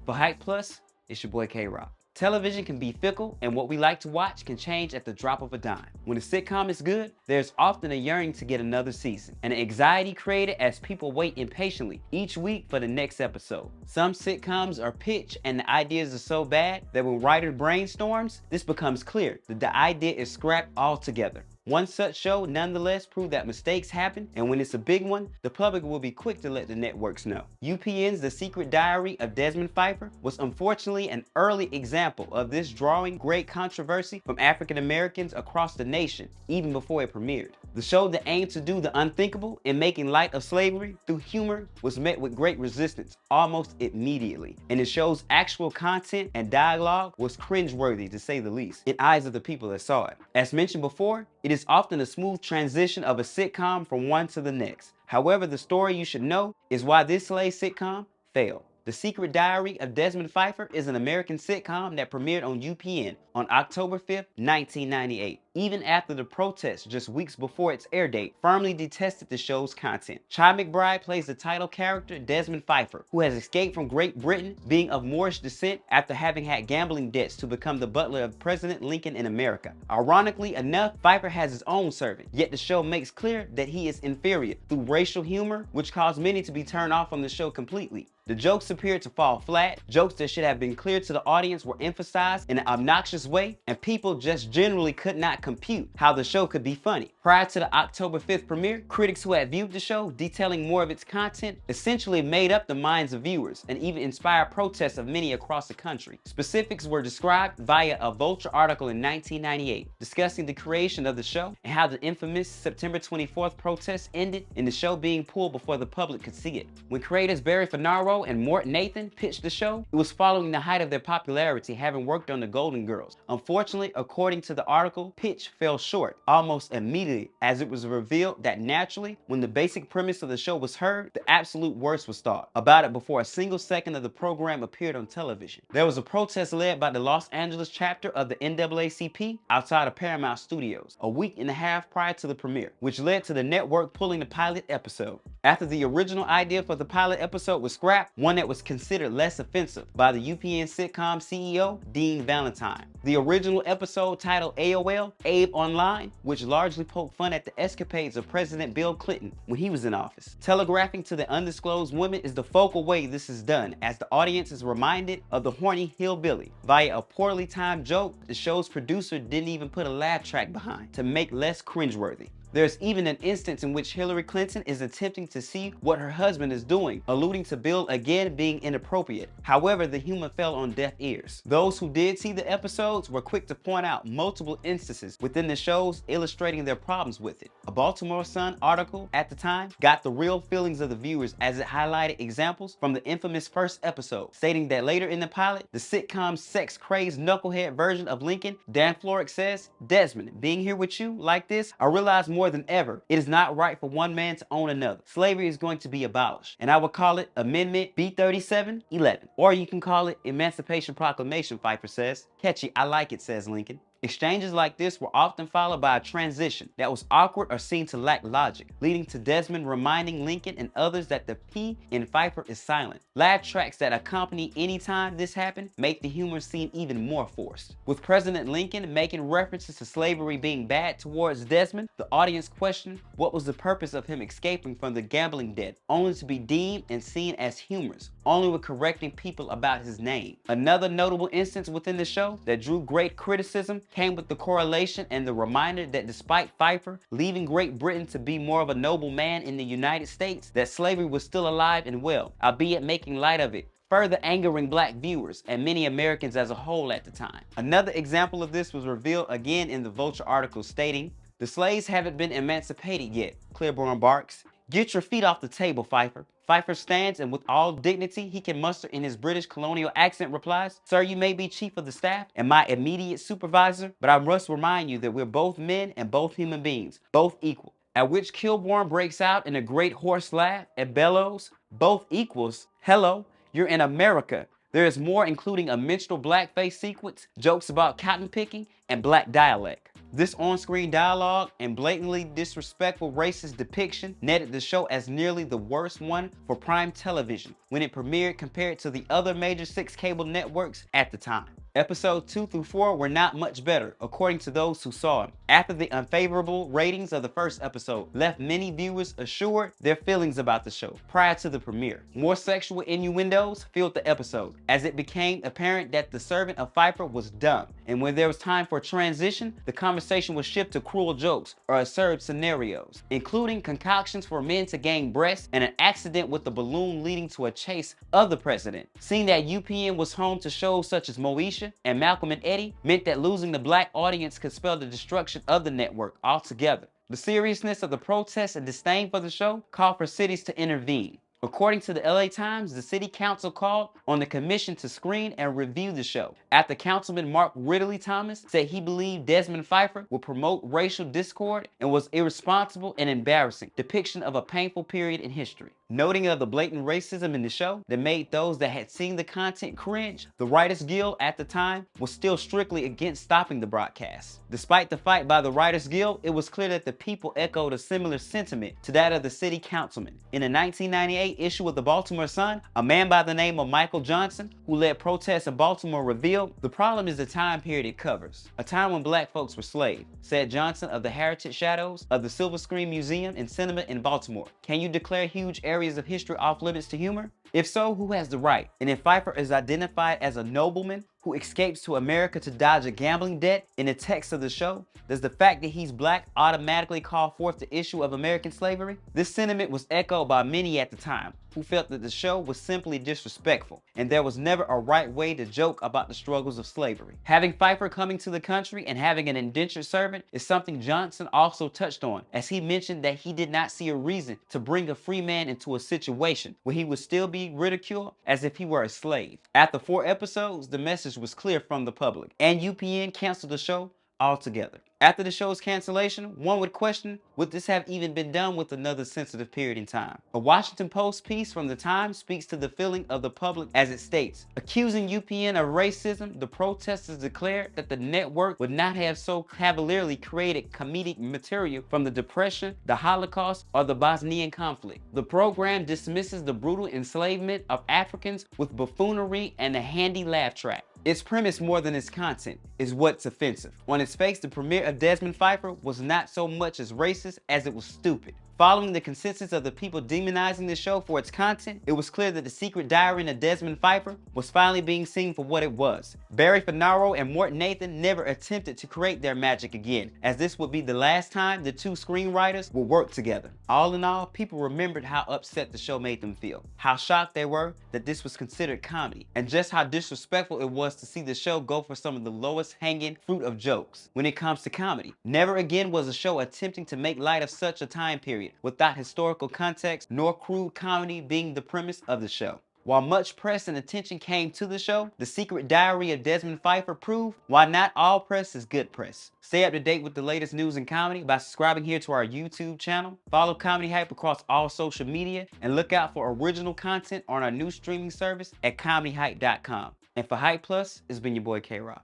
For Hype Plus, it's your boy K-Rock. Television can be fickle, and what we like to watch can change at the drop of a dime. When a sitcom is good, there's often a yearning to get another season, and anxiety created as people wait impatiently each week for the next episode. Some sitcoms are pitched and the ideas are so bad that when writer brainstorms, this becomes clear that the idea is scrapped altogether. One such show nonetheless proved that mistakes happen, and when it's a big one, the public will be quick to let the networks know. UPN's The Secret Diary of Desmond Pfeiffer was unfortunately an early example of this, drawing great controversy from African Americans across the nation, even before it premiered. The show that aimed to do the unthinkable in making light of slavery through humor was met with great resistance almost immediately, and the show's actual content and dialogue was cringeworthy to say the least, in eyes of the people that saw it. As mentioned before, it is often a smooth transition of a sitcom from one to the next. However, the story you should know is why this slave sitcom failed. The Secret Diary of Desmond Pfeiffer is an American sitcom that premiered on UPN on October 5th, 1998. Even after the protests just weeks before its air date firmly detested the show's content. Chi McBride plays the title character Desmond Pfeiffer, who has escaped from Great Britain, being of Moorish descent after having had gambling debts, to become the butler of President Lincoln in America. Ironically enough, Pfeiffer has his own servant, yet the show makes clear that he is inferior through racial humor, which caused many to be turned off from the show completely. The jokes appeared to fall flat, jokes that should have been clear to the audience were emphasized in an obnoxious way, and people just generally could not compute how the show could be funny. Prior to the October 5th premiere, critics who had viewed the show, detailing more of its content, essentially made up the minds of viewers and even inspired protests of many across the country. Specifics were described via a Vulture article in 1998, discussing the creation of the show and how the infamous September 24th protests ended in the show being pulled before the public could see it. When creators Barry Finaro and Mort Nathan pitched the show, it was following the height of their popularity, having worked on the Golden Girls. Unfortunately, according to the article, pitch fell short almost immediately, as it was revealed that naturally, when the basic premise of the show was heard, the absolute worst was thought about it before a single second of the program appeared on television. There was a protest led by the Los Angeles chapter of the NAACP outside of Paramount Studios a week and a half prior to the premiere, which led to the network pulling the pilot episode. After the original idea for the pilot episode was scrapped, one that was considered less offensive by the UPN sitcom CEO, Dean Valentine. The original episode, titled AOL, Abe Online, which largely poked fun at the escapades of President Bill Clinton when he was in office. Telegraphing to the undisclosed women is the focal way this is done, as the audience is reminded of the horny hillbilly via a poorly timed joke the show's producer didn't even put a laugh track behind to make less cringeworthy. There's even an instance in which Hillary Clinton is attempting to see what her husband is doing, alluding to Bill again being inappropriate. However, the humor fell on deaf ears. Those who did see the episodes were quick to point out multiple instances within the shows illustrating their problems with it. A Baltimore Sun article at the time got the real feelings of the viewers, as it highlighted examples from the infamous first episode, stating that later in the pilot, the sitcom's sex-crazed knucklehead version of Lincoln, Dan Florek, says, "Desmond, being here with you like this, I realize more than ever, it is not right for one man to own another. Slavery is going to be abolished, and I would call it Amendment B3711. Or you can call it Emancipation Proclamation," Pfeiffer says. "Catchy, I like it," says Lincoln. Exchanges like this were often followed by a transition that was awkward or seemed to lack logic, leading to Desmond reminding Lincoln and others that the P in Pfeiffer is silent. Laugh tracks that accompany any time this happened make the humor seem even more forced. With President Lincoln making references to slavery being bad towards Desmond, the audience questioned what was the purpose of him escaping from the gambling debt, only to be deemed and seen as humorous, only with correcting people about his name. Another notable instance within the show that drew great criticism came with the correlation and the reminder that despite Pfeiffer leaving Great Britain to be more of a noble man in the United States, that slavery was still alive and well, albeit making light of it, further angering black viewers and many Americans as a whole at the time. Another example of this was revealed again in the Vulture article, stating, "The slaves haven't been emancipated yet," Claiborne barks. "Get your feet off the table, Pfeiffer." Pfeiffer stands, and with all dignity he can muster in his British colonial accent replies, "Sir, you may be chief of the staff and my immediate supervisor, but I must remind you that we're both men and both human beings, both equal." At which Kilborn breaks out in a great hoarse laugh and bellows, "Both equals? Hello, you're in America. There is more, including a minstrel blackface sequence, jokes about cotton picking, and black dialect." This on-screen dialogue and blatantly disrespectful racist depiction netted the show as nearly the worst one for prime television when it premiered compared to the other major 6 cable networks at the time. Episodes 2 through 4 were not much better, according to those who saw them, after the unfavorable ratings of the first episode left many viewers assured their feelings about the show prior to the premiere. More sexual innuendos filled the episode, as it became apparent that the servant of Pfeiffer was dumb, and when there was time for transition, the conversation would shift to cruel jokes or absurd scenarios, including concoctions for men to gain breasts and an accident with the balloon leading to a chase of the president. Seeing that UPN was home to shows such as Moesha and Malcolm and Eddie meant that losing the black audience could spell the destruction of the network altogether. The seriousness of the protests and disdain for the show called for cities to intervene. According to the LA Times, the city council called on the commission to screen and review the show after Councilman Mark Ridley Thomas said he believed Desmond Pfeiffer would promote racial discord and was irresponsible and embarrassing depiction of a painful period in history. Noting of the blatant racism in the show that made those that had seen the content cringe, the Writers Guild at the time was still strictly against stopping the broadcast. Despite the fight by the Writers Guild, it was clear that the people echoed a similar sentiment to that of the city councilman. In a 1998 issue of the Baltimore Sun, a man by the name of Michael Johnson, who led protests in Baltimore, revealed, "The problem is the time period it covers, a time when black folks were slaves," said Johnson of the Heritage Shadows of the Silver Screen Museum and Cinema in Baltimore. "Can you declare huge areas of history off limits to humor? If so, who has the right? And if Pfeiffer is identified as a nobleman who escapes to America to dodge a gambling debt in the text of the show, does the fact that he's black automatically call forth the issue of American slavery?" This sentiment was echoed by many at the time, who felt that the show was simply disrespectful, and there was never a right way to joke about the struggles of slavery. Having Pfeiffer coming to the country and having an indentured servant is something Johnson also touched on, as he mentioned that he did not see a reason to bring a free man into a situation where he would still be ridiculed as if he were a slave. After 4 episodes, the message was clear from the public, and UPN canceled the show altogether. After the show's cancellation, one would question, would this have even been done with another sensitive period in time? A Washington Post piece from the Times speaks to the feeling of the public as it states, accusing UPN of racism, the protesters declared that the network would not have so cavalierly created comedic material from the Depression, the Holocaust, or the Bosnian conflict. The program dismisses the brutal enslavement of Africans with buffoonery and a handy laugh track. Its premise more than its content is what's offensive. On its face, the premiere of Desmond Pfeiffer was not so much as racist as it was stupid. Following the consensus of the people demonizing the show for its content, it was clear that the secret diary of Desmond Pfeiffer was finally being seen for what it was. Barry Finaro and Morton Nathan never attempted to create their magic again, as this would be the last time the 2 screenwriters would work together. All in all, people remembered how upset the show made them feel, how shocked they were that this was considered comedy, and just how disrespectful it was to see the show go for some of the lowest hanging fruit of jokes when it comes to comedy. Never again was a show attempting to make light of such a time period without historical context nor crude comedy being the premise of the show. While much press and attention came to the show, The Secret Diary of Desmond Pfeiffer proved why not all press is good press. Stay up to date with the latest news and comedy by subscribing here to our YouTube channel. Follow Comedy Hype across all social media and look out for original content on our new streaming service at comedyhype.com. And for Hype Plus, it's been your boy K-Rock.